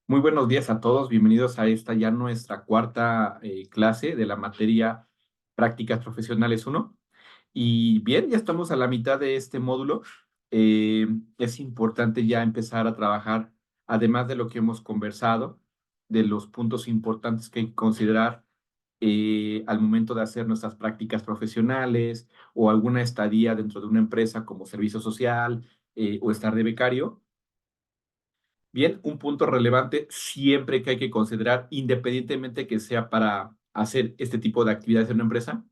Muy buenos días a todos, bienvenidos a esta ya nuestra cuarta clase de la materia Prácticas Profesionales uno. Y bien, ya estamos a la mitad de este módulo. Es importante ya empezar a trabajar, además de lo que hemos conversado, de los puntos importantes que hay que considerar al momento de hacer nuestras prácticas profesionales o alguna estadía dentro de una empresa como servicio social o estar de becario. Bien, un punto relevante siempre que hay que considerar, independientemente que sea para hacer este tipo de actividades en una empresa,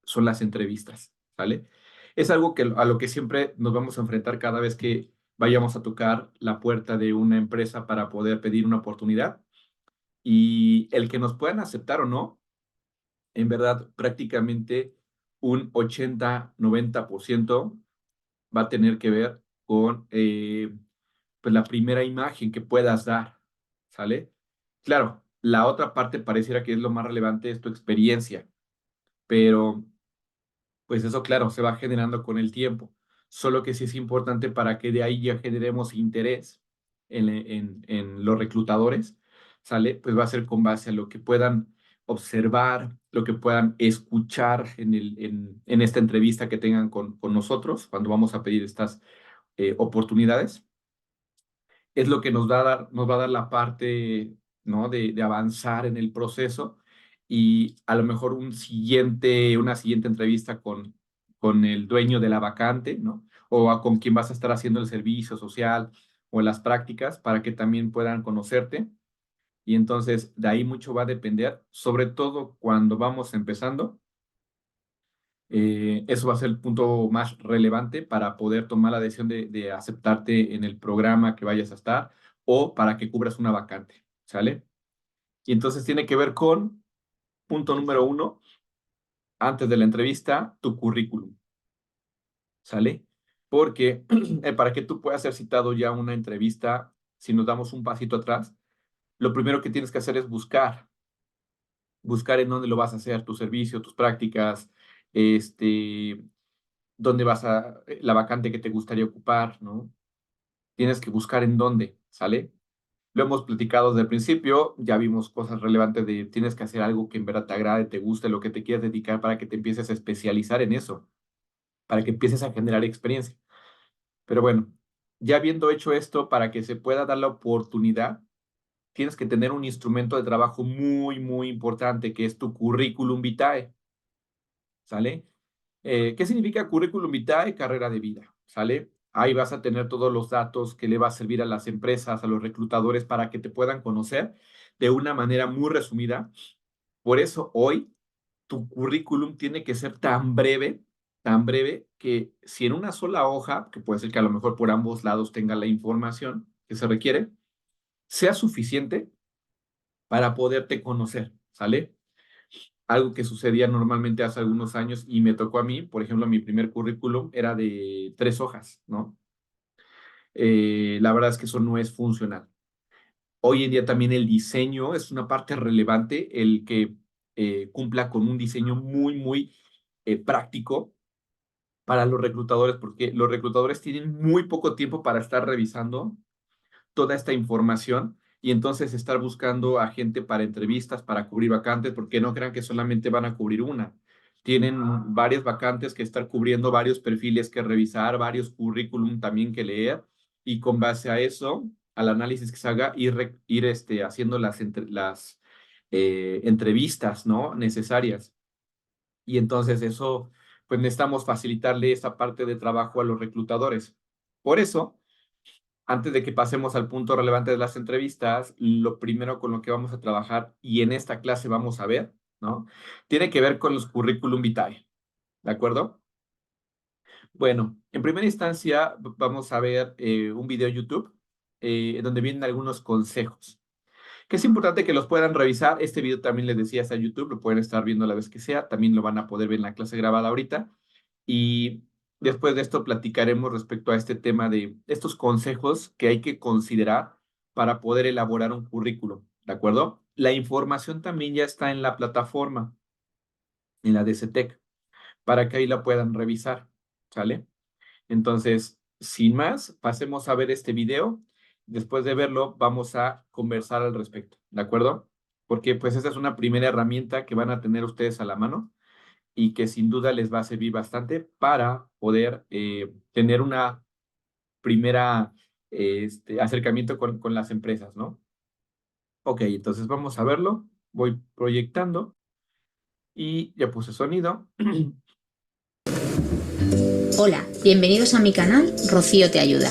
son las entrevistas, ¿vale? Es algo a lo que siempre nos vamos a enfrentar cada vez que vayamos a tocar la puerta de una empresa para poder pedir una oportunidad. Y el que nos puedan aceptar o no, en verdad, prácticamente un 80-90% va a tener que ver con pues la primera imagen que puedas dar, ¿sale? Claro, la otra parte pareciera que es lo más relevante, es tu experiencia, pero pues eso, claro, se va generando con el tiempo. Solo que sí es importante para que de ahí ya generemos interés en los reclutadores, ¿sale? Pues va a ser con base a lo que puedan observar, lo que puedan escuchar en esta entrevista que tengan con nosotros cuando vamos a pedir estas oportunidades. Es lo que nos va a dar la parte, ¿no? de avanzar en el proceso y a lo mejor una siguiente entrevista con el dueño de la vacante, ¿no? Con quien vas a estar haciendo el servicio social o las prácticas para que también puedan conocerte. Y entonces de ahí mucho va a depender, sobre todo cuando vamos empezando. Eso va a ser el punto más relevante para poder tomar la decisión de aceptarte en el programa que vayas a estar o para que cubras una vacante, ¿sale? Y entonces tiene que ver con punto número uno, antes de la entrevista, tu currículum, ¿sale? Porque para que tú puedas ser citado ya a una entrevista, si nos damos un pasito atrás, lo primero que tienes que hacer es buscar en dónde lo vas a hacer, tu servicio, tus prácticas, este, dónde la vacante que te gustaría ocupar, ¿no? Tienes que buscar en dónde, ¿sale? Lo hemos platicado desde el principio, ya vimos cosas relevantes de tienes que hacer algo que en verdad te agrade, te guste, lo que te quieras dedicar para que te empieces a especializar en eso, para que empieces a generar experiencia. Pero bueno, ya habiendo hecho esto, para que se pueda dar la oportunidad, tienes que tener un instrumento de trabajo muy, muy importante, que es tu currículum vitae, ¿sale? ¿Qué significa currículum vitae? Carrera de vida, ¿sale? Ahí vas a tener todos los datos que le va a servir a las empresas, a los reclutadores para que te puedan conocer de una manera muy resumida. Por eso hoy tu currículum tiene que ser tan breve que si en una sola hoja, que puede ser que a lo mejor por ambos lados tenga la información que se requiere, sea suficiente para poderte conocer, ¿sale? Algo que sucedía normalmente hace algunos años y me tocó a mí, por ejemplo, mi primer currículum era de 3 hojas, ¿no? La verdad es que eso no es funcional. Hoy en día también el diseño es una parte relevante, el que cumpla con un diseño muy, muy práctico para los reclutadores, porque los reclutadores tienen muy poco tiempo para estar revisando toda esta información y entonces estar buscando a gente para entrevistas, para cubrir vacantes, porque no crean que solamente van a cubrir una. Tienen varias vacantes que estar cubriendo, varios perfiles que revisar, varios currículum también que leer y con base a eso, al análisis que se haga, ir haciendo las entrevistas, ¿no? necesarias. Y entonces eso, pues necesitamos facilitarle esta parte de trabajo a los reclutadores. Por eso, antes de que pasemos al punto relevante de las entrevistas, lo primero con lo que vamos a trabajar y en esta clase vamos a ver, ¿no? Tiene que ver con los currículum vitae, ¿de acuerdo? Bueno, en primera instancia vamos a ver un video en YouTube donde vienen algunos consejos, que es importante que los puedan revisar. Este video también les decía está en YouTube, lo pueden estar viendo a la vez que sea, también lo van a poder ver en la clase grabada ahorita. Y después de esto platicaremos respecto a este tema de estos consejos que hay que considerar para poder elaborar un currículum, ¿de acuerdo? La información también ya está en la plataforma, en la de CETEC, para que ahí la puedan revisar, ¿sale? Entonces, sin más, pasemos a ver este video después de verlo, vamos a conversar al respecto, ¿de acuerdo? Porque pues esa es una primera herramienta que van a tener ustedes a la mano y que sin duda les va a servir bastante para poder tener una primera acercamiento con las empresas, ¿no? Ok, entonces vamos a verlo. Voy proyectando y ya puse sonido. Hola, bienvenidos a mi canal Rocío te ayuda.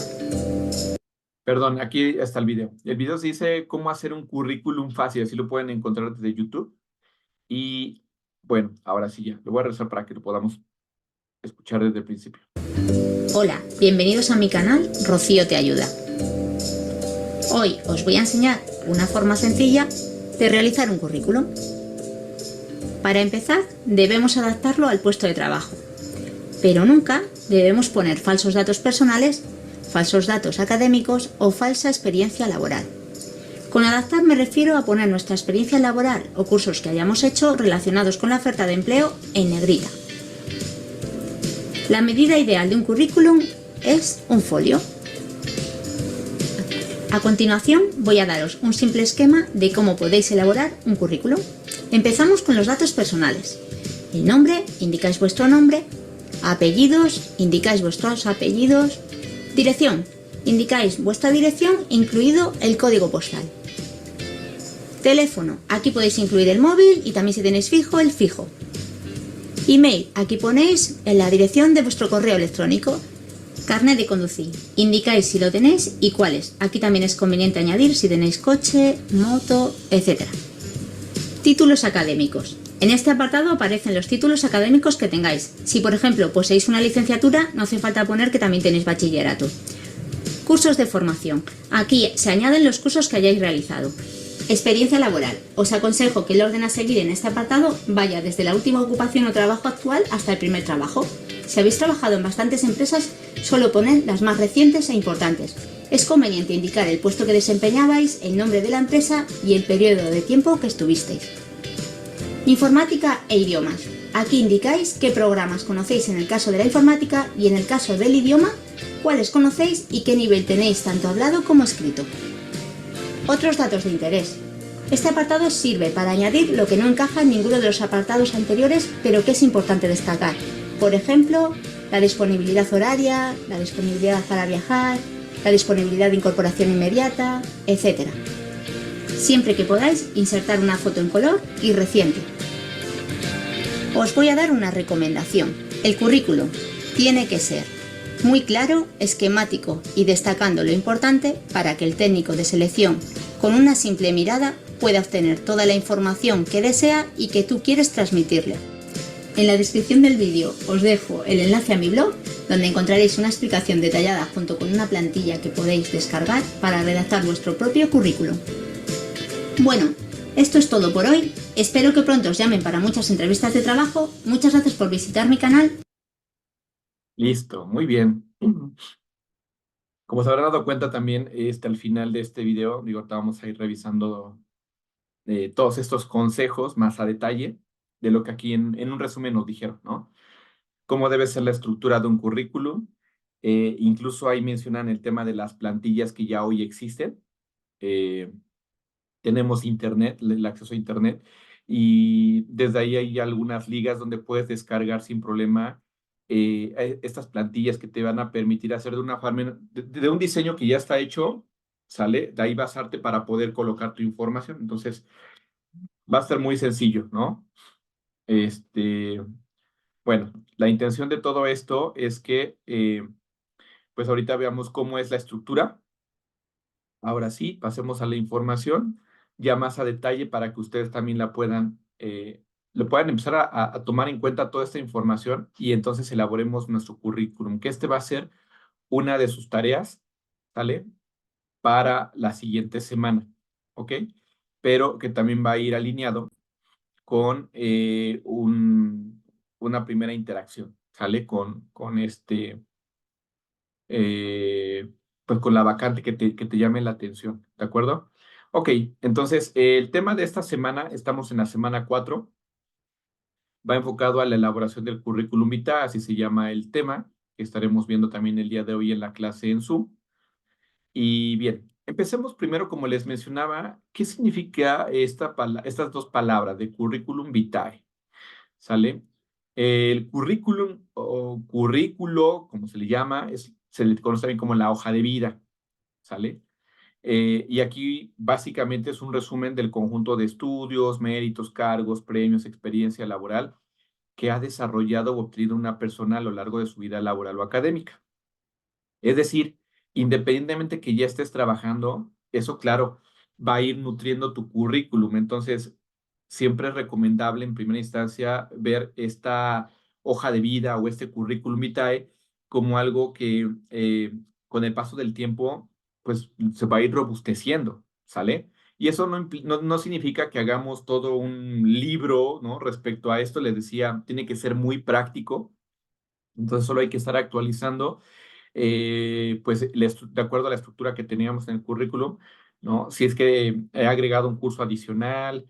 Perdón, aquí está el video. El video se dice cómo hacer un currículum fácil, así lo pueden encontrar desde YouTube. Y bueno, ahora sí ya, lo voy a rezar para que lo podamos escuchar desde el principio. Hola, bienvenidos a mi canal Rocío te ayuda. Hoy os voy a enseñar una forma sencilla de realizar un currículum. Para empezar, debemos adaptarlo al puesto de trabajo, pero nunca debemos poner falsos datos personales, falsos datos académicos o falsa experiencia laboral. Con adaptar me refiero a poner nuestra experiencia laboral o cursos que hayamos hecho relacionados con la oferta de empleo en negrita. La medida ideal de un currículum es un folio. A continuación voy a daros un simple esquema de cómo podéis elaborar un currículum. Empezamos con los datos personales. El nombre, indicáis vuestro nombre. Apellidos, indicáis vuestros apellidos. Dirección, indicáis vuestra dirección, incluido el código postal. Teléfono, aquí podéis incluir el móvil y también si tenéis fijo, el fijo. Email, aquí ponéis en la dirección de vuestro correo electrónico. Carnet de conducir, indicáis si lo tenéis y cuáles. Aquí también es conveniente añadir si tenéis coche, moto, etc. Títulos académicos. En este apartado aparecen los títulos académicos que tengáis. Si por ejemplo poseéis una licenciatura, no hace falta poner que también tenéis bachillerato. Cursos de formación. Aquí se añaden los cursos que hayáis realizado. Experiencia laboral. Os aconsejo que el orden a seguir en este apartado vaya desde la última ocupación o trabajo actual hasta el primer trabajo. Si habéis trabajado en bastantes empresas, solo poned las más recientes e importantes. Es conveniente indicar el puesto que desempeñabais, el nombre de la empresa y el periodo de tiempo que estuvisteis. Informática e idiomas. Aquí indicáis qué programas conocéis en el caso de la informática y en el caso del idioma, cuáles conocéis y qué nivel tenéis tanto hablado como escrito. Otros datos de interés. Este apartado sirve para añadir lo que no encaja en ninguno de los apartados anteriores, pero que es importante destacar. Por ejemplo, la disponibilidad horaria, la disponibilidad para viajar, la disponibilidad de incorporación inmediata, etc. Siempre que podáis, insertar una foto en color y reciente. Os voy a dar una recomendación. El currículum tiene que ser muy claro, esquemático y destacando lo importante para que el técnico de selección, con una simple mirada, pueda obtener toda la información que desea y que tú quieres transmitirle. En la descripción del vídeo os dejo el enlace a mi blog, donde encontraréis una explicación detallada junto con una plantilla que podéis descargar para redactar vuestro propio currículum. Bueno, esto es todo por hoy. Espero que pronto os llamen para muchas entrevistas de trabajo. Muchas gracias por visitar mi canal. Listo, muy bien. Como se habrán dado cuenta también, al final de este video, digo, ahorita vamos a ir revisando todos estos consejos más a detalle de lo que aquí en un resumen nos dijeron, ¿no? Cómo debe ser la estructura de un currículum. Incluso ahí mencionan el tema de las plantillas que ya hoy existen. Eh, Tenemos internet, el acceso a internet, y desde ahí hay algunas ligas donde puedes descargar sin problema estas plantillas que te van a permitir hacer de una forma, de un diseño que ya está hecho, ¿sale? De ahí basarte para poder colocar tu información. Entonces, va a ser muy sencillo, ¿no? Este, bueno, la intención de todo esto es que, pues ahorita veamos cómo es la estructura. Ahora sí, pasemos a la información ya más a detalle para que ustedes también la puedan, lo puedan empezar a tomar en cuenta toda esta información y entonces elaboremos nuestro currículum, que este va a ser una de sus tareas, ¿sale? Para la siguiente semana, ¿ok? Pero que también va a ir alineado con una primera interacción, ¿sale? Eh, pues con la vacante que te llame la atención, ¿de acuerdo? Ok, entonces el tema de esta semana, estamos en la semana 4, va enfocado a la elaboración del currículum vitae, así se llama el tema, que estaremos viendo también el día de hoy en la clase en Zoom. Y bien, empecemos primero, como les mencionaba, ¿qué significa estas dos palabras de curriculum vitae? ¿Sale? El currículum o currículo, como se le llama, se le conoce también como la hoja de vida, ¿sale? Y aquí básicamente es un resumen del conjunto de estudios, méritos, cargos, premios, experiencia laboral que ha desarrollado o obtenido una persona a lo largo de su vida laboral o académica. Es decir, independientemente que ya estés trabajando, eso claro, va a ir nutriendo tu currículum. Entonces, siempre es recomendable en primera instancia ver esta hoja de vida o este currículum vitae como algo que con el paso del tiempo, pues se va a ir robusteciendo, ¿sale? Y eso no significa que hagamos todo un libro, ¿no? Respecto a esto, les decía, tiene que ser muy práctico, entonces solo hay que estar actualizando pues de acuerdo a la estructura que teníamos en el currículum, ¿no? Si es que he agregado un curso adicional,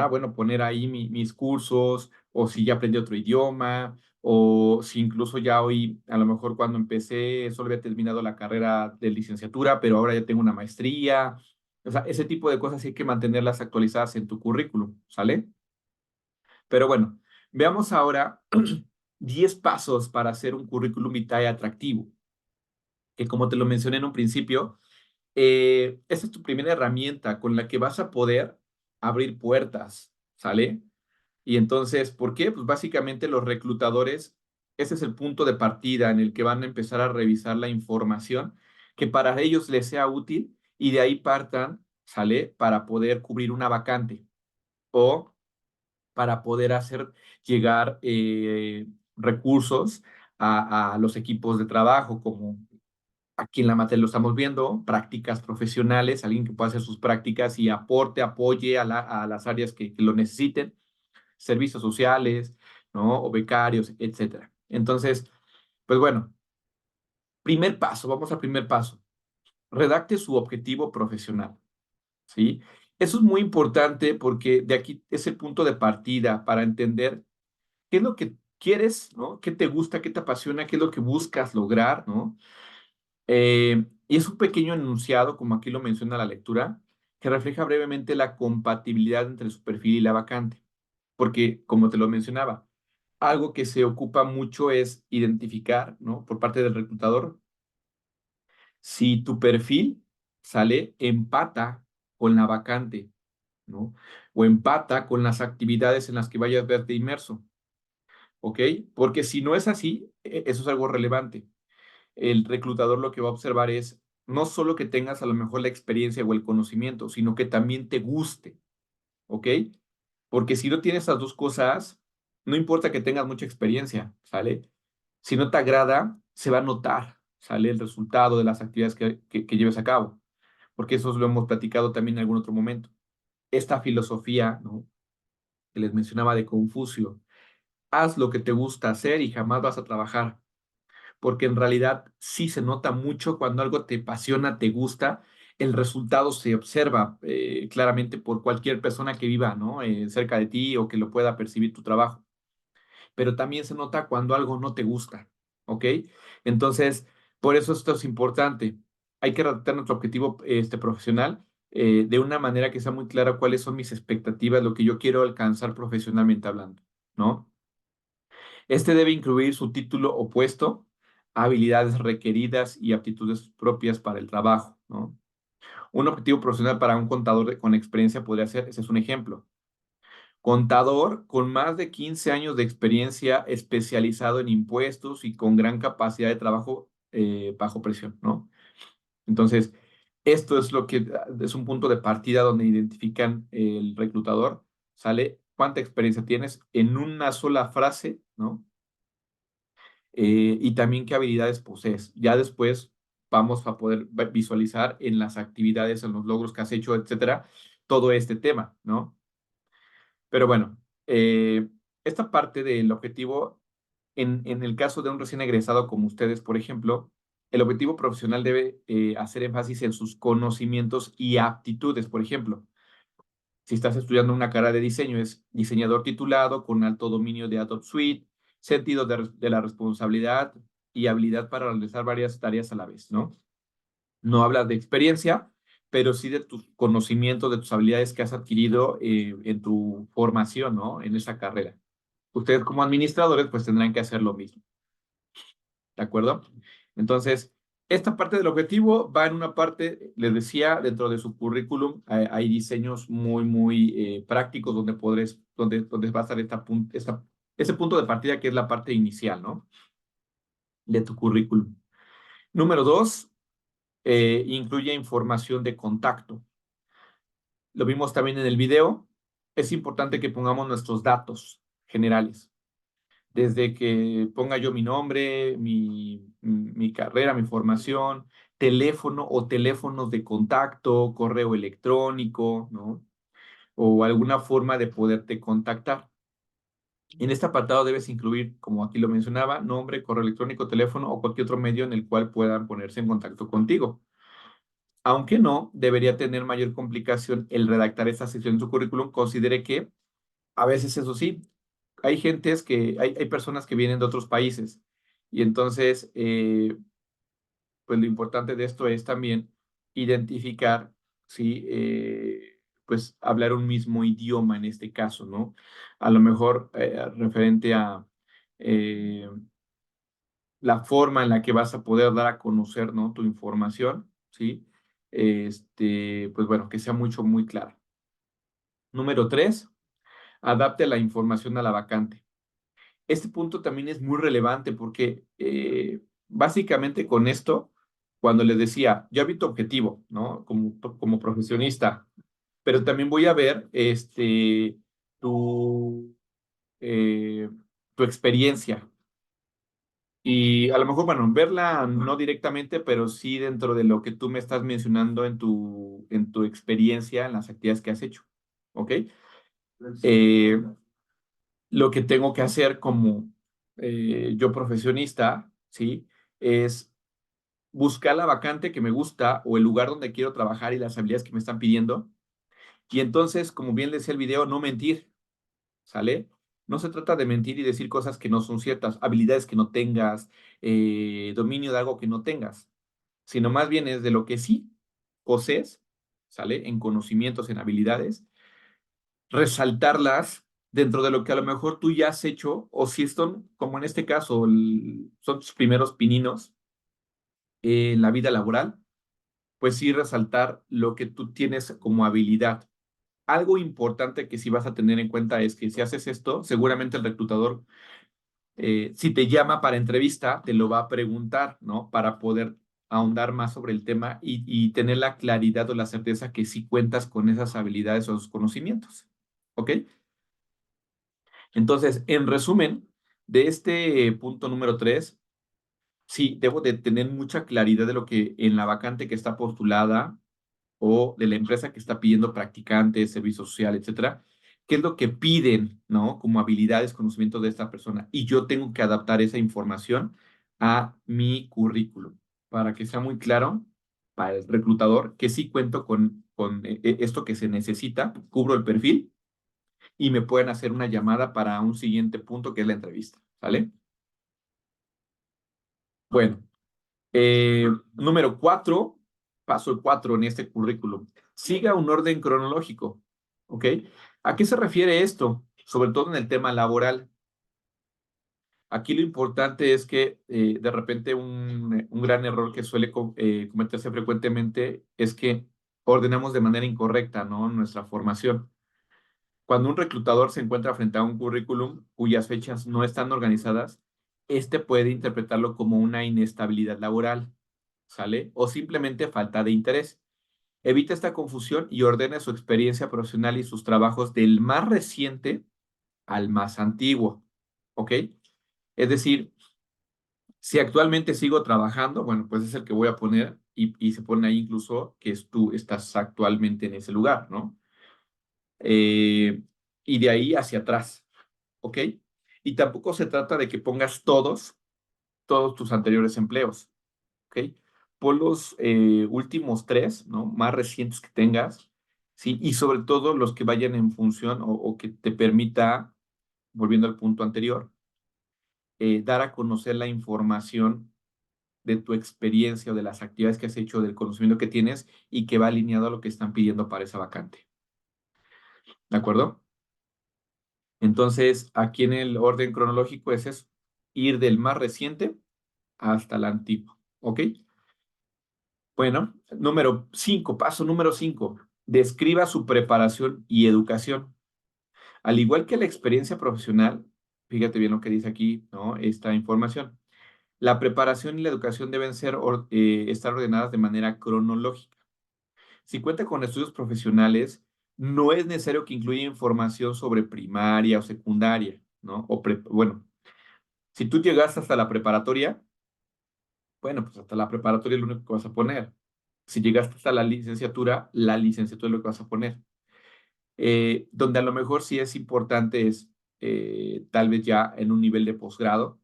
bueno, poner ahí mis cursos, o si ya aprendí otro idioma, o si incluso ya hoy, a lo mejor cuando empecé, solo había terminado la carrera de licenciatura, pero ahora ya tengo una maestría. O sea, ese tipo de cosas sí hay que mantenerlas actualizadas en tu currículum, ¿sale? Pero bueno, veamos ahora 10 pasos para hacer un currículum vitae atractivo, que como te lo mencioné en un principio, esa es tu primera herramienta con la que vas a poder abrir puertas, ¿sale? Y entonces, ¿por qué? Pues básicamente los reclutadores, ese es el punto de partida en el que van a empezar a revisar la información que para ellos les sea útil y de ahí partan, ¿sale? Para poder cubrir una vacante o para poder hacer llegar recursos a los equipos de trabajo, como aquí en la materia lo estamos viendo, prácticas profesionales, alguien que pueda hacer sus prácticas y aporte, apoye a las áreas que lo necesiten, servicios sociales, ¿no? O becarios, etcétera. Entonces, pues bueno, primer paso, vamos al primer paso. Redacte su objetivo profesional, ¿sí? Eso es muy importante porque de aquí es el punto de partida para entender qué es lo que quieres, ¿no? ¿Qué te gusta, qué te apasiona, qué es lo que buscas lograr, ¿no? Y es un pequeño enunciado, como aquí lo menciona la lectura, que refleja brevemente la compatibilidad entre su perfil y la vacante. Porque, como te lo mencionaba, algo que se ocupa mucho es identificar, ¿no? Por parte del reclutador, si tu perfil sale, empata con la vacante, ¿no? O empata con las actividades en las que vayas a verte inmerso, ¿ok? Porque si no es así, eso es algo relevante. El reclutador lo que va a observar es no solo que tengas a lo mejor la experiencia o el conocimiento, sino que también te guste, ¿ok? Porque si no tienes esas dos cosas, no importa que tengas mucha experiencia, ¿sale? Si no te agrada, se va a notar, ¿sale? El resultado de las actividades que lleves a cabo, porque eso lo hemos platicado también en algún otro momento. Esta filosofía, ¿no? Que les mencionaba de Confucio, haz lo que te gusta hacer y jamás vas a trabajar, porque en realidad sí se nota mucho cuando algo te apasiona, te gusta, el resultado se observa claramente por cualquier persona que viva, ¿no? Cerca de ti o que lo pueda percibir tu trabajo. Pero también se nota cuando algo no te gusta, ¿ok? Entonces, por eso esto es importante. Hay que redactar nuestro objetivo profesional de una manera que sea muy clara cuáles son mis expectativas, lo que yo quiero alcanzar profesionalmente hablando, ¿no? Este debe incluir su título opuesto, habilidades requeridas y aptitudes propias para el trabajo, ¿no? Un objetivo profesional para un contador con experiencia podría ser, ese es un ejemplo, contador con más de 15 años de experiencia especializado en impuestos y con gran capacidad de trabajo bajo presión, ¿no? Entonces, esto es lo que es un punto de partida donde identifican el reclutador, sale cuánta experiencia tienes en una sola frase, ¿no? Y también qué habilidades posees. Ya después vamos a poder visualizar en las actividades, en los logros que has hecho, etcétera, todo este tema, ¿no? Pero bueno, esta parte del objetivo, en el caso de un recién egresado como ustedes, por ejemplo, el objetivo profesional debe hacer énfasis en sus conocimientos y aptitudes. Por ejemplo, si estás estudiando una carrera de diseño, es diseñador titulado con alto dominio de Adobe Suite, sentido de la responsabilidad y habilidad para realizar varias tareas a la vez, ¿no? No habla de experiencia, pero sí de tus conocimientos, de tus habilidades que has adquirido en tu formación, ¿no? En esa carrera. Ustedes como administradores, pues tendrán que hacer lo mismo, ¿de acuerdo? Entonces, esta parte del objetivo va en una parte, les decía, dentro de su currículum hay diseños muy prácticos donde va a estar ese punto de partida que es la parte inicial, ¿no? De tu currículum. Número dos, incluye información de contacto. Lo vimos también en el video. Es importante que pongamos nuestros datos generales. Desde que ponga yo mi nombre, mi carrera, mi formación, teléfono o teléfonos de contacto, correo electrónico, ¿no? O alguna forma de poderte contactar. En este apartado debes incluir, como aquí lo mencionaba, nombre, correo electrónico, teléfono o cualquier otro medio en el cual puedan ponerse en contacto contigo. Aunque no debería tener mayor complicación el redactar esta sección en tu currículum, considere que a veces eso sí, hay personas que vienen de otros países y entonces, pues lo importante de esto es también identificar, sí, pues hablar un mismo idioma en este caso, ¿no? A lo mejor referente a eh, la forma en la que vas a poder dar a conocer, ¿no? Tu información, ¿sí? Pues bueno, que sea muy clara. Número tres, adapte la información a la vacante. Este punto también es muy relevante porque básicamente con esto, cuando les decía, yo vi tu objetivo, ¿no? Como profesionista, pero también voy a ver tu, eh, tu experiencia. Y a lo mejor, bueno, verla no directamente, pero sí dentro de lo que tú me estás mencionando en tu experiencia, en las actividades que has hecho. ¿Ok? Eh, lo que tengo que hacer como yo profesionista, ¿sí? Es buscar la vacante que me gusta o el lugar donde quiero trabajar y las habilidades que me están pidiendo. Y entonces, como bien decía el video, no mentir, ¿sale? No se trata de mentir y decir cosas que no son ciertas, habilidades que no tengas, dominio de algo que no tengas, sino más bien es de lo que sí posees, ¿sale? En conocimientos, en habilidades resaltarlas dentro de lo que a lo mejor tú ya has hecho, o si son, como en este caso, son tus primeros pininos en la vida laboral, pues sí resaltar lo que tú tienes como habilidad. Algo importante que sí vas a tener en cuenta es que si haces esto, seguramente el reclutador, si te llama para entrevista, te lo va a preguntar, ¿no? Para poder ahondar más sobre el tema y tener la claridad o la certeza que sí cuentas con esas habilidades o esos conocimientos. ¿Ok? Entonces, en resumen, de este punto número 3, sí, debo de tener mucha claridad de lo que en la vacante que está postulada o de la empresa que está pidiendo practicantes, servicio social, etcétera, qué es lo que piden, ¿no? Como habilidades, conocimientos de esta persona. Y yo tengo que adaptar esa información a mi currículum para que sea muy claro para el reclutador que sí cuento con esto que se necesita, cubro el perfil y me pueden hacer una llamada para un siguiente punto que es la entrevista, ¿sale? Bueno, número 4, paso 4 en este currículum. Siga un orden cronológico, ¿ok? ¿A qué se refiere esto? Sobre todo en el tema laboral. Aquí lo importante es que de repente un gran error que suele cometerse frecuentemente es que ordenamos de manera incorrecta, ¿no? Nuestra formación. Cuando un reclutador se encuentra frente a un currículum cuyas fechas no están organizadas, este puede interpretarlo como una inestabilidad laboral, ¿sale? O simplemente falta de interés. Evita esta confusión y ordene su experiencia profesional y sus trabajos del más reciente al más antiguo, ¿ok? Es decir, si actualmente sigo trabajando, bueno, pues es el que voy a poner y se pone ahí incluso que tú estás actualmente en ese lugar, ¿no? Eh, y de ahí hacia atrás, ¿ok? Y tampoco se trata de que pongas todos tus anteriores empleos, ¿ok? Pon los últimos tres, ¿no? Más recientes que tengas, ¿sí? Y sobre todo los que vayan en función o que te permita, volviendo al punto anterior, dar a conocer la información de tu experiencia o de las actividades que has hecho, del conocimiento que tienes y que va alineado a lo que están pidiendo para esa vacante. ¿De acuerdo? Entonces, aquí en el orden cronológico es eso, ir del más reciente hasta el antiguo. ¿Ok? Bueno, número 5, paso número 5, describa su preparación y educación. Al igual que la experiencia profesional, fíjate bien lo que dice aquí, ¿no? Esta información. La preparación y la educación deben estar ordenadas de manera cronológica. Si cuenta con estudios profesionales, no es necesario que incluya información sobre primaria o secundaria, ¿no? Bueno, si tú llegaste hasta la preparatoria, bueno, pues hasta la preparatoria es lo único que vas a poner. Si llegaste hasta la licenciatura es lo que vas a poner. Donde a lo mejor sí es importante es tal vez ya en un nivel de posgrado,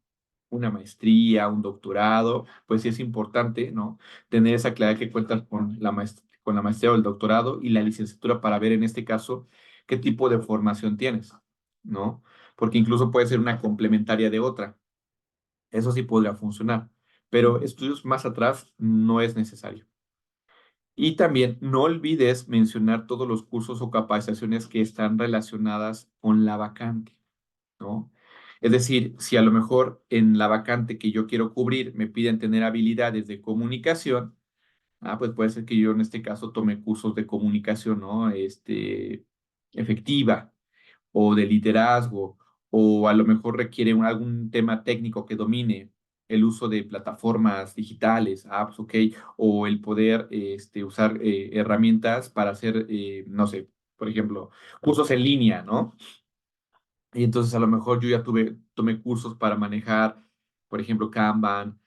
una maestría, un doctorado, pues sí es importante, ¿no? Tener esa claridad que cuentas con la maestría o el doctorado y la licenciatura para ver en este caso qué tipo de formación tienes, ¿no? Porque incluso puede ser una complementaria de otra. Eso sí podría funcionar, pero estudios más atrás no es necesario. Y también no olvides mencionar todos los cursos o capacitaciones que están relacionadas con la vacante, ¿no? Es decir, si a lo mejor en la vacante que yo quiero cubrir me piden tener habilidades de comunicación, pues puede ser que yo en este caso tome cursos de comunicación, ¿no? Efectiva o de liderazgo, o a lo mejor requiere algún tema técnico que domine el uso de plataformas digitales, apps, ok, o el poder usar herramientas para hacer, no sé, por ejemplo, cursos en línea, ¿no? Y entonces a lo mejor yo ya tomé cursos para manejar, por ejemplo, Kanban,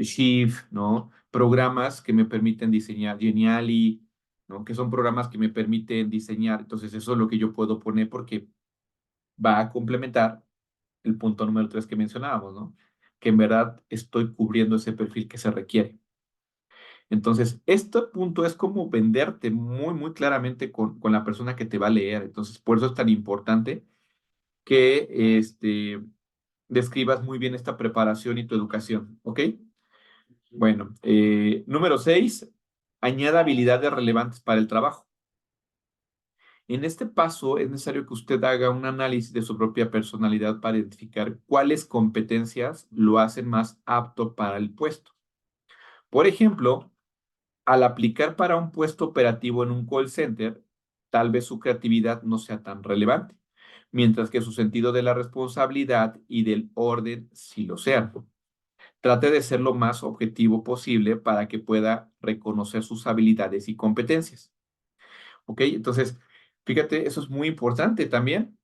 Shift, ¿no? Programas que me permiten diseñar, Geniali, ¿no? Que son programas que me permiten diseñar. Entonces eso es lo que yo puedo poner porque va a complementar el punto número 3 que mencionábamos, ¿no? Que en verdad estoy cubriendo ese perfil que se requiere. Entonces, este punto es como venderte muy, muy claramente con la persona que te va a leer. Entonces, por eso es tan importante que describas muy bien esta preparación y tu educación, ¿ok? Bueno, número 6, añada habilidades relevantes para el trabajo. En este paso es necesario que usted haga un análisis de su propia personalidad para identificar cuáles competencias lo hacen más apto para el puesto. Por ejemplo, al aplicar para un puesto operativo en un call center, tal vez su creatividad no sea tan relevante, mientras que su sentido de la responsabilidad y del orden sí lo sean. Trate de ser lo más objetivo posible para que pueda reconocer sus habilidades y competencias. ¿Ok? Entonces, fíjate, eso es muy importante también.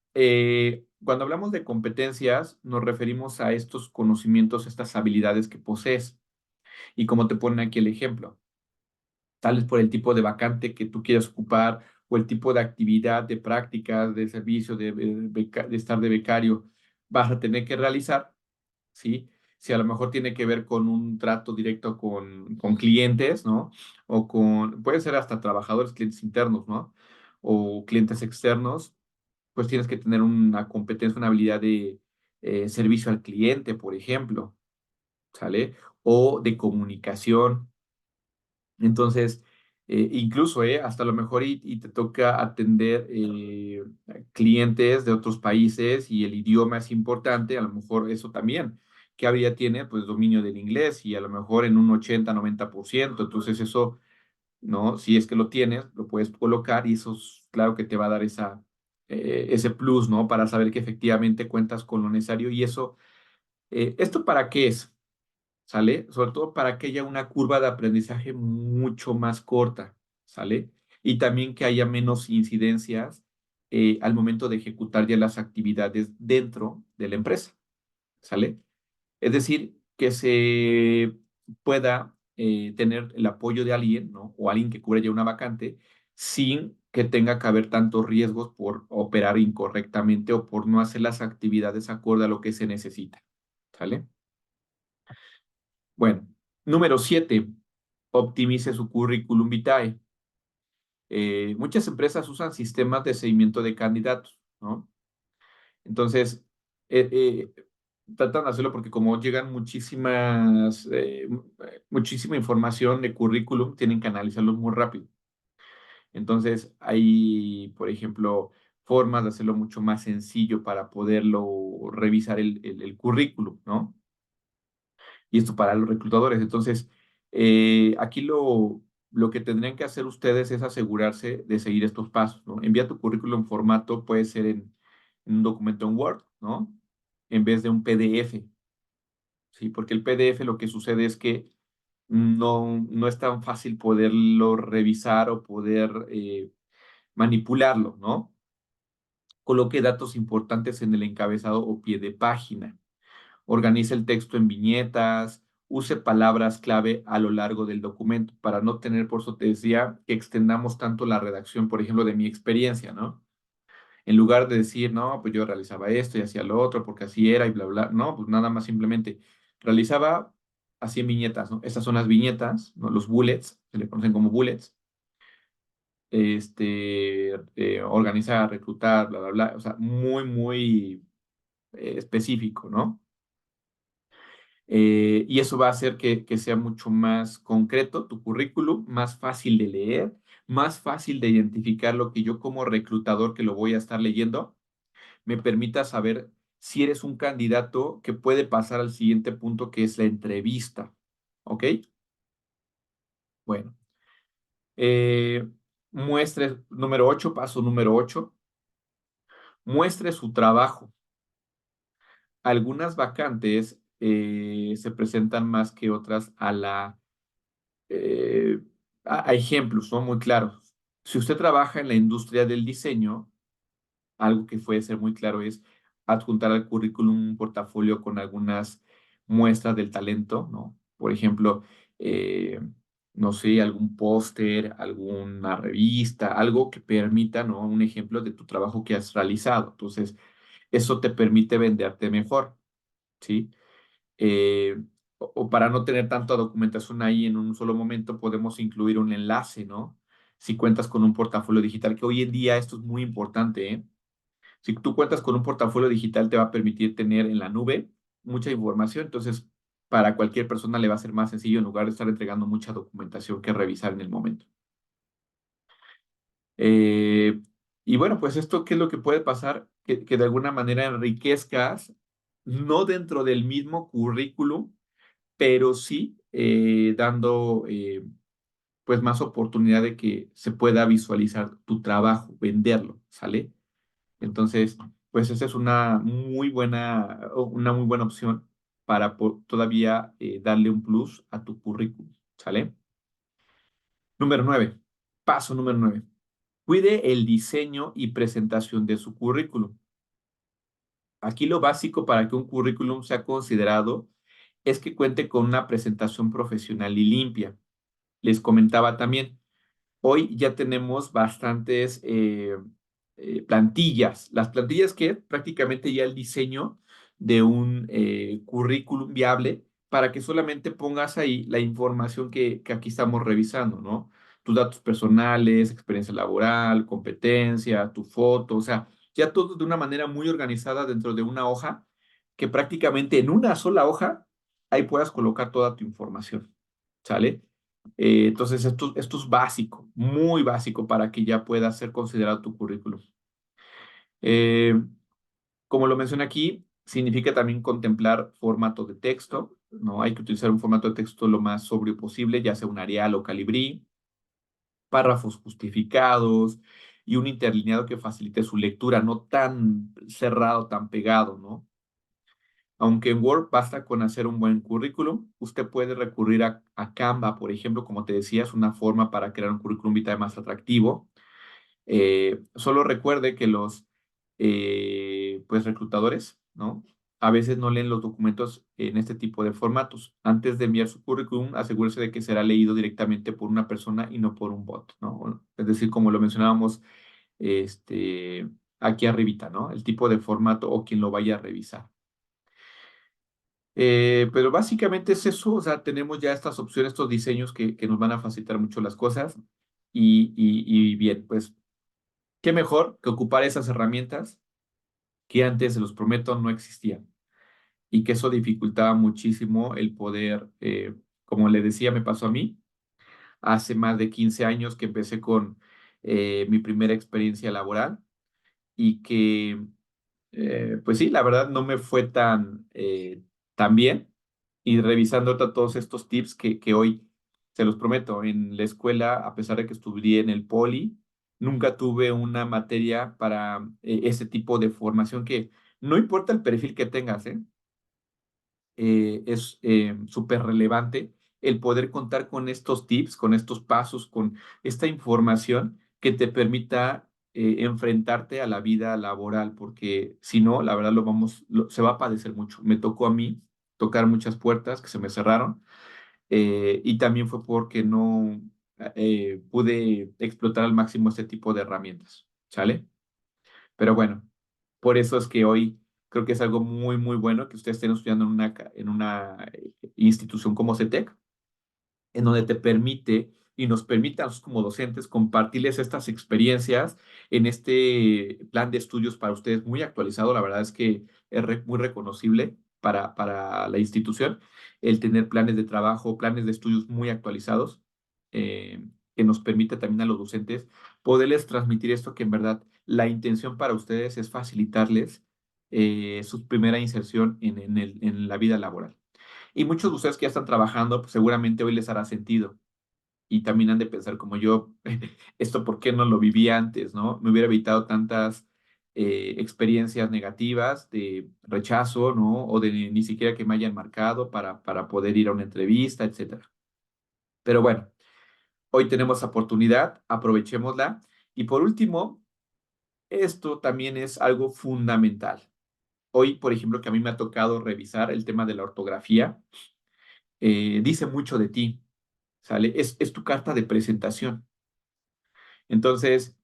Cuando hablamos de competencias, nos referimos a estos conocimientos, estas habilidades que posees. Y como te ponen aquí el ejemplo, tal vez por el tipo de vacante que tú quieras ocupar o el tipo de actividad, de prácticas, de servicio, de estar de becario, vas a tener que realizar, ¿sí? Si a lo mejor tiene que ver con un trato directo con clientes, ¿no? O puede ser hasta trabajadores, clientes internos, ¿no? O clientes externos, pues tienes que tener una competencia, una habilidad de servicio al cliente, por ejemplo, ¿sale? O de comunicación. Entonces, incluso, hasta a lo mejor y te toca atender clientes de otros países y el idioma es importante, a lo mejor eso también. ¿Qué habilidad tiene? Pues dominio del inglés y a lo mejor en un 80-90%. Entonces, eso, ¿no? Si es que lo tienes, lo puedes colocar y eso es claro que te va a dar ese plus, ¿no? Para saber que efectivamente cuentas con lo necesario y eso, ¿esto para qué es? ¿Sale? Sobre todo para que haya una curva de aprendizaje mucho más corta, ¿sale? Y también que haya menos incidencias al momento de ejecutar ya las actividades dentro de la empresa, ¿sale? Es decir, que se pueda tener el apoyo de alguien, ¿no? O alguien que cubra ya una vacante sin que tenga que haber tantos riesgos por operar incorrectamente o por no hacer las actividades acorde a lo que se necesita, ¿sale? Bueno, número 7, optimice su currículum vitae. Muchas empresas usan sistemas de seguimiento de candidatos, ¿no? Entonces, eh, eh, tratan de hacerlo porque como llegan muchísima información de currículum, tienen que analizarlos muy rápido. Entonces, hay, por ejemplo, formas de hacerlo mucho más sencillo para poderlo revisar el currículum, ¿no? Y esto para los reclutadores. Entonces, aquí lo que tendrían que hacer ustedes es asegurarse de seguir estos pasos, ¿no? Envía tu currículum en formato, puede ser en un documento en Word, ¿no? En vez de un PDF, ¿sí? Porque el PDF lo que sucede es que no es tan fácil poderlo revisar o poder manipularlo, ¿no? Coloque datos importantes en el encabezado o pie de página. Organice el texto en viñetas, use palabras clave a lo largo del documento para no tener, por eso te decía, que extendamos tanto la redacción, por ejemplo, de mi experiencia, ¿no? En lugar de decir, no, pues yo realizaba esto y hacía lo otro porque así era y bla, bla, no, pues nada más simplemente realizaba así en viñetas, ¿no? Estas son las viñetas, ¿no? Los bullets, se le conocen como bullets, organizar, reclutar, bla, bla, bla, o sea, muy, muy específico, ¿no? Y eso va a hacer que sea mucho más concreto tu currículum, más fácil de leer, más fácil de identificar lo que yo como reclutador que lo voy a estar leyendo, me permita saber si eres un candidato que puede pasar al siguiente punto que es la entrevista. ¿Ok? Bueno, eh, muestre número 8, paso número 8, muestre su trabajo. Algunas vacantes se presentan más que otras eh, a ejemplos, ¿no? Muy claros. Si usted trabaja en la industria del diseño, algo que puede ser muy claro es adjuntar al currículum un portafolio con algunas muestras del talento, ¿no? Por ejemplo, eh, no sé, algún póster, alguna revista, algo que permita, ¿no? Un ejemplo de tu trabajo que has realizado. Entonces, eso te permite venderte mejor, ¿sí? eh, o para no tener tanta documentación ahí en un solo momento, podemos incluir un enlace, ¿no? Si cuentas con un portafolio digital, que hoy en día esto es muy importante, ¿eh? Si tú cuentas con un portafolio digital, te va a permitir tener en la nube mucha información, entonces para cualquier persona le va a ser más sencillo en lugar de estar entregando mucha documentación que revisar en el momento. Eh, y bueno, pues esto, ¿qué es lo que puede pasar? Que de alguna manera enriquezcas, no dentro del mismo currículum, pero sí dando pues más oportunidad de que se pueda visualizar tu trabajo, venderlo, ¿sale? Entonces, pues esa es una muy buena opción para todavía darle un plus a tu currículum, ¿sale? Número 9, paso número 9. Cuide el diseño y presentación de su currículum. Aquí lo básico para que un currículum sea considerado es que cuente con una presentación profesional y limpia. Les comentaba también, hoy ya tenemos bastantes plantillas. Las plantillas que prácticamente ya el diseño de un currículum viable para que solamente pongas ahí la información que aquí estamos revisando, ¿no? Tus datos personales, experiencia laboral, competencia, tu foto, o sea, ya todo de una manera muy organizada dentro de una hoja que prácticamente en una sola hoja ahí puedas colocar toda tu información, ¿sale? Entonces, esto es básico, muy básico para que ya pueda ser considerado tu currículum. Eh, Como lo mencioné aquí, significa también contemplar formato de texto, ¿no? Hay que utilizar un formato de texto lo más sobrio posible, ya sea un Arial o Calibrí, párrafos justificados y un interlineado que facilite su lectura, no tan cerrado, tan pegado, ¿no? Aunque en Word basta con hacer un buen currículum, usted puede recurrir a Canva, por ejemplo, como te decía, es una forma para crear un currículum vitae más atractivo. Solo recuerde que los pues reclutadores, ¿no? A veces no leen los documentos en este tipo de formatos. Antes de enviar su currículum, asegúrese de que será leído directamente por una persona y no por un bot, ¿no? Es decir, como lo mencionábamos este, aquí arribita, ¿no? El tipo de formato o quien lo vaya a revisar. Pero básicamente es eso, o sea, tenemos ya estas opciones, estos diseños que nos van a facilitar mucho las cosas. Y bien, pues, qué mejor que ocupar esas herramientas que antes, se los prometo, no existían. y que eso dificultaba muchísimo el poder, como le decía, me pasó a mí hace más de 15 años que empecé con mi primera experiencia laboral y que, pues sí, la verdad no me fue tan bien. Y revisando todos estos tips que hoy, se los prometo, en la escuela, a pesar de que estudié en el poli, nunca tuve una materia para ese tipo de formación que no importa el perfil que tengas, ¿eh? Es súper relevante el poder contar con estos tips, con estos pasos, con esta información que te permita enfrentarte a la vida laboral, porque si no, la verdad se va a padecer mucho. Me tocó a mí tocar muchas puertas que se me cerraron y también fue porque no pude explotar al máximo este tipo de herramientas, ¿sale? Pero bueno, por eso es que hoy creo que es algo muy, muy bueno que ustedes estén estudiando en una institución como CETEC, en donde te permite y nos permite a nosotros como docentes compartirles estas experiencias en este plan de estudios para ustedes muy actualizado. La verdad es que es muy reconocible para la institución el tener planes de trabajo, planes de estudios muy actualizados, que nos permite también a los docentes poderles transmitir esto que en verdad la intención para ustedes es facilitarles su primera inserción en la vida laboral. Y muchos de ustedes que ya están trabajando, pues seguramente hoy les hará sentido. Y también han de pensar como yo, esto por qué no lo viví antes, ¿no? Me hubiera evitado tantas experiencias negativas de rechazo, ¿no? O de ni siquiera que me hayan marcado para poder ir a una entrevista, etcétera. Pero bueno, hoy tenemos oportunidad, aprovechémosla. Y por último, esto también es algo fundamental. Hoy, por ejemplo, que a mí me ha tocado revisar el tema de la ortografía, dice mucho de ti. ¿Sale? Es tu carta de presentación. Entonces,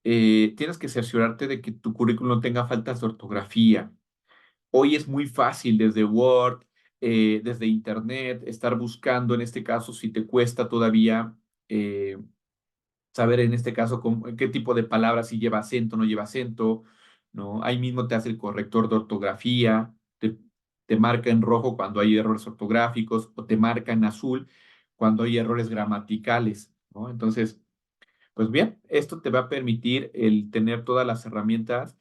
tienes que cerciorarte de que tu currículum no tenga faltas de ortografía. Hoy es muy fácil desde Word, desde Internet, estar buscando, en este caso, si te cuesta todavía eh, saber en este caso qué tipo de palabras, si lleva acento o no lleva acento, ¿no? Ahí mismo te hace el corrector de ortografía, te marca en rojo cuando hay errores ortográficos o te marca en azul cuando hay errores gramaticales, ¿no? Entonces, pues bien, esto te va a permitir el tener todas las herramientas,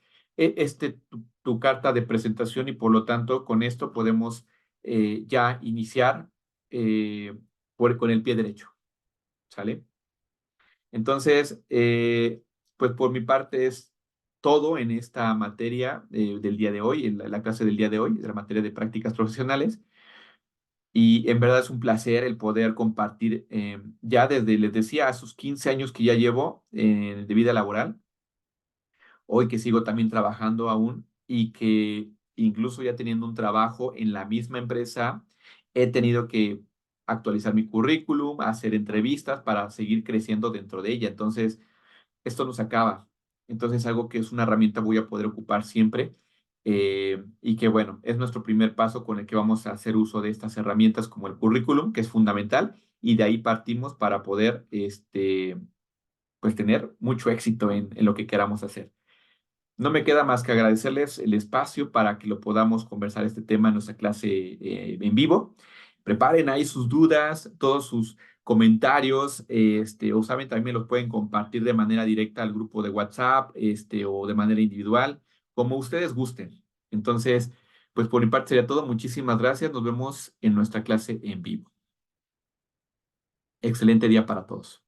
tu carta de presentación y por lo tanto con esto podemos ya iniciar eh, con el pie derecho, ¿sale? Entonces, pues por mi parte es todo en esta materia del día de hoy, en la clase del día de hoy, de la materia de prácticas profesionales. Y en verdad es un placer el poder compartir ya desde, les decía, a sus 15 años que ya llevo de vida laboral, hoy que sigo también trabajando aún y que incluso ya teniendo un trabajo en la misma empresa, he tenido que actualizar mi currículum, hacer entrevistas para seguir creciendo dentro de ella. Entonces, esto no se acaba. Entonces, algo que es una herramienta voy a poder ocupar siempre y que, bueno, es nuestro primer paso con el que vamos a hacer uso de estas herramientas como el currículum, que es fundamental, y de ahí partimos para poder, pues, tener mucho éxito en lo que queramos hacer. No me queda más que agradecerles el espacio para que lo podamos conversar este tema en nuestra clase en vivo. Preparen ahí sus dudas, todos sus comentarios, o saben, también los pueden compartir de manera directa al grupo de WhatsApp, o de manera individual, como ustedes gusten. Entonces, pues por mi parte sería todo. Muchísimas gracias. Nos vemos en nuestra clase en vivo. Excelente día para todos.